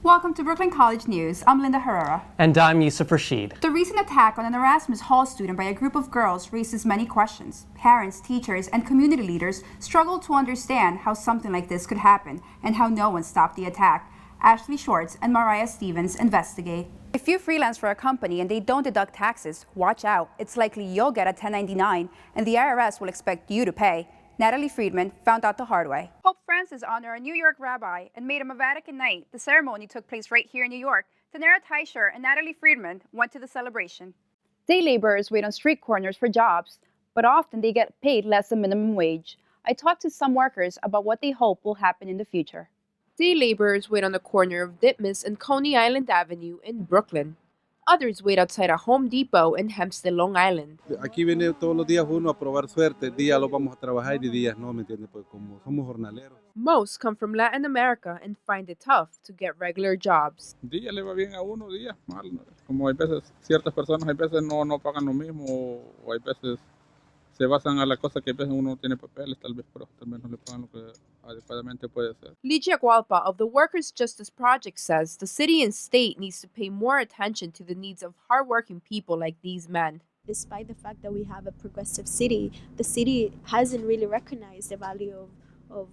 Welcome to Brooklyn College News. I'm Linda Herrera. And I'm Yusuf Rashid. The recent attack on an Erasmus Hall student by a group of girls raises many questions. Parents, teachers, and community leaders struggle to understand how something like this could happen and how no one stopped the attack. Ashley Schwartz and Mariah Stevens investigate. If you freelance for a company and they don't deduct taxes, watch out. It's likely you'll get a 1099 and the IRS will expect you to pay. Natalie Friedman found out the hard way. Pope Francis honored a New York rabbi and made him a Vatican Knight. The ceremony took place right here in New York. Tanera Teicher and Natalie Friedman went to the celebration. Day laborers wait on street corners for jobs, but often they get paid less than minimum wage. I talked to some workers about what they hope will happen in the future. Day laborers wait on the corner of Ditmas and Coney Island Avenue in Brooklyn. Others wait outside a Home Depot in Hempstead, Long Island. Aquí viene todos los días uno a probar suerte. Días los vamos a trabajar y días no, ¿me entiendes? Pues como somos jornaleros. Most come from Latin America and find it tough to get regular jobs. Días le va bien a uno, días mal. Como hay veces, ciertas personas hay veces no pagan lo mismo o hay veces se basan a la cosa que a veces uno tiene papeles, tal vez no le pagan lo que adecuadamente puede ser. Ligia Gualpa of the Workers' Justice Project says the city and state needs to pay more attention to the needs of hardworking people like these men. Despite the fact that we have a progressive city, the city hasn't really recognized the value of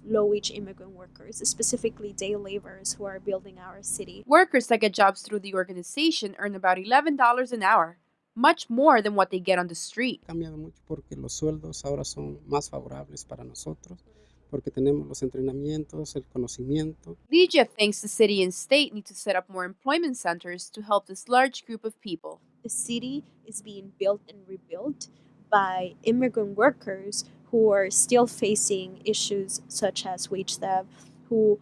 low-wage immigrant workers, specifically day laborers who are building our city. Workers that get jobs through the organization earn about $11 an hour, much more than what they get on the street. Ha cambiado mucho porque los sueldos ahora son más favorables para nosotros, porque tenemos los entrenamientos, el conocimiento. Ligia thinks the city and state need to set up more employment centers to help this large group of people. The city is being built and rebuilt by immigrant workers who are still facing issues such as wage theft, who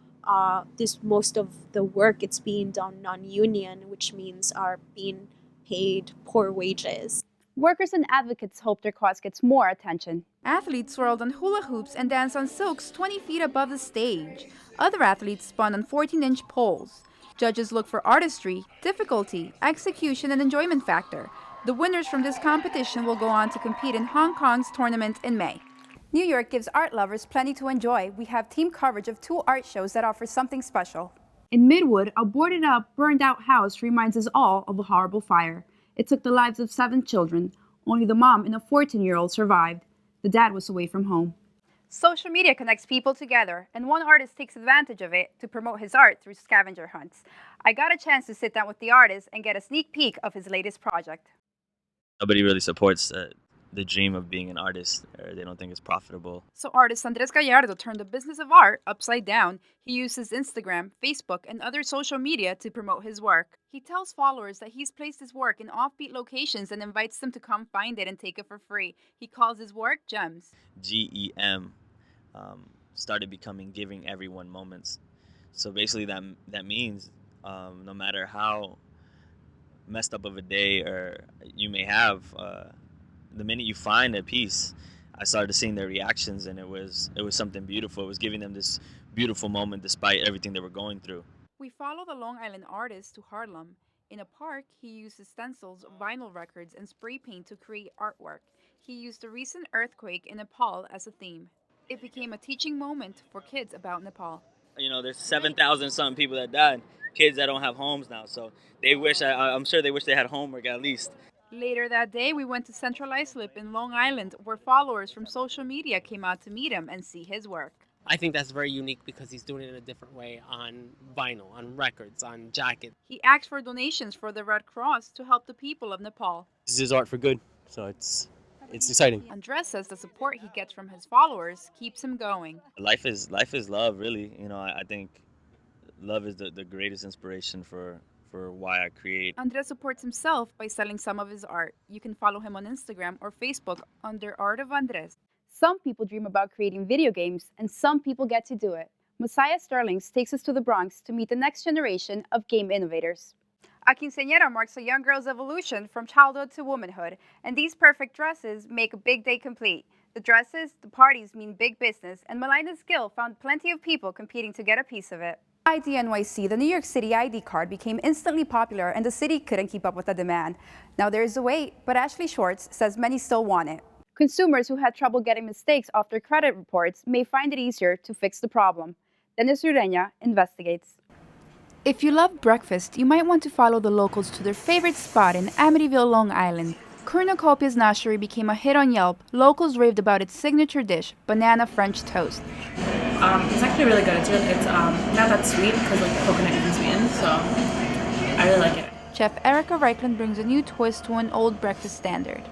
most of the work it's being done non-union, which means are being paid poor wages. Workers and advocates hope their cause gets more attention. Athletes swirled on hula hoops and danced on silks 20 feet above the stage. Other athletes spun on 14-inch poles. Judges look for artistry, difficulty, execution, and enjoyment factor. The winners from this competition will go on to compete in Hong Kong's tournament in May. New York gives art lovers plenty to enjoy. We have team coverage of 2 art shows that offer something special. In Midwood, a boarded-up, burned-out house reminds us all of a horrible fire. It took the lives of 7 children. Only the mom and a 14-year-old survived. The dad was away from home. Social media connects people together, and one artist takes advantage of it to promote his art through scavenger hunts. I got a chance to sit down with the artist and get a sneak peek of his latest project. Nobody really supports the dream of being an artist, or they don't think it's profitable. So artist Andres Gallardo turned the business of art upside down. He uses Instagram, Facebook, and other social media to promote his work. He tells followers that he's placed his work in offbeat locations and invites them to come find it and take it for free. He calls his work gems. GEM started becoming giving everyone moments. So basically that means no matter how messed up of a day or you may have, the minute you find a piece, I started seeing their reactions, and it was something beautiful. It was giving them this beautiful moment despite everything they were going through. We follow the Long Island artist to Harlem. In a park, he uses stencils, vinyl records, and spray paint to create artwork. He used the recent earthquake in Nepal as a theme. It became a teaching moment for kids about Nepal. You know, there's 7,000 something people that died, kids that don't have homes now, so they wish, I'm sure they wish they had homework at least. Later that day, we went to Central Islip in Long Island, where followers from social media came out to meet him and see his work. I think that's very unique because he's doing it in a different way on vinyl, on records, on jackets. He asked for donations for the Red Cross to help the people of Nepal. This is art for good, so it's exciting. Andres says the support he gets from his followers keeps him going. Life is love, really. You know, I think love is the greatest inspiration for why I create. Andres supports himself by selling some of his art. You can follow him on Instagram or Facebook under Art of Andres. Some people dream about creating video games, and some people get to do it. Messiah Sterlings takes us to the Bronx to meet the next generation of game innovators. A quinceañera marks a young girl's evolution from childhood to womanhood, and these perfect dresses make a big day complete. The dresses, the parties mean big business, and Melina's skill found plenty of people competing to get a piece of it. ID NYC, the New York City ID card, became instantly popular, and the city couldn't keep up with the demand. Now there is a wait, but Ashley Schwartz says many still want it. Consumers who had trouble getting mistakes off their credit reports may find it easier to fix the problem. Dennis Ureña investigates. If you love breakfast, you might want to follow the locals to their favorite spot in Amityville, Long Island. Cornucopia's Nashery became a hit on Yelp. Locals raved about its signature dish, banana French toast. It's actually really good. It's not that sweet because like coconut can sweeten, so I really like it. Chef Erica Reichland brings a new twist to an old breakfast standard.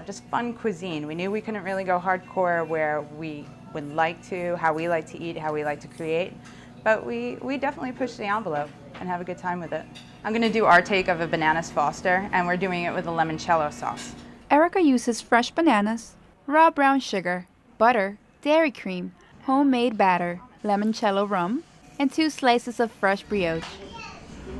Just fun cuisine. We knew we couldn't really go hardcore where we would like to, how we like to eat, how we like to create, but we definitely push the envelope and have a good time with it. I'm going to do our take of a bananas Foster, and we're doing it with a limoncello sauce. Erica uses fresh bananas, raw brown sugar, butter, dairy cream, homemade batter, limoncello rum, and 2 slices of fresh brioche.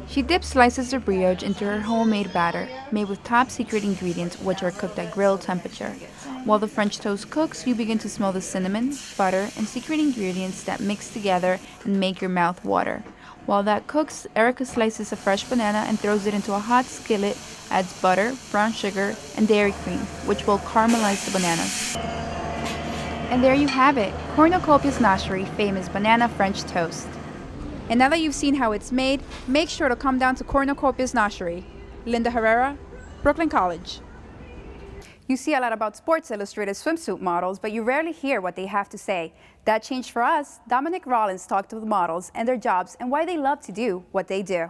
She dips slices of brioche into her homemade batter, made with top-secret ingredients which are cooked at grill temperature. While the French toast cooks, you begin to smell the cinnamon, butter, and secret ingredients that mix together and make your mouth water. While that cooks, Erica slices a fresh banana and throws it into a hot skillet, adds butter, brown sugar, and dairy cream, which will caramelize the bananas. And there you have it, Cornucopia's Nashery famous banana French toast. And now that you've seen how it's made, make sure to come down to Cornucopia's Nashery. Linda Herrera, Brooklyn College. You see a lot about Sports Illustrated swimsuit models, but you rarely hear what they have to say. That changed for us. Dominic Rollins talked to the models and their jobs and why they love to do what they do.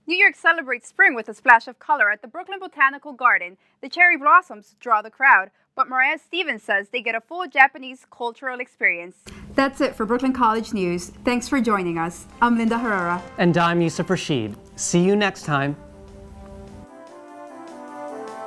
New York celebrates spring with a splash of color at the Brooklyn Botanical Garden. The cherry blossoms draw the crowd, but Mariah Stevens says they get a full Japanese cultural experience. That's it for Brooklyn College News. Thanks for joining us. I'm Linda Herrera. And I'm Yusuf Rashid. See you next time.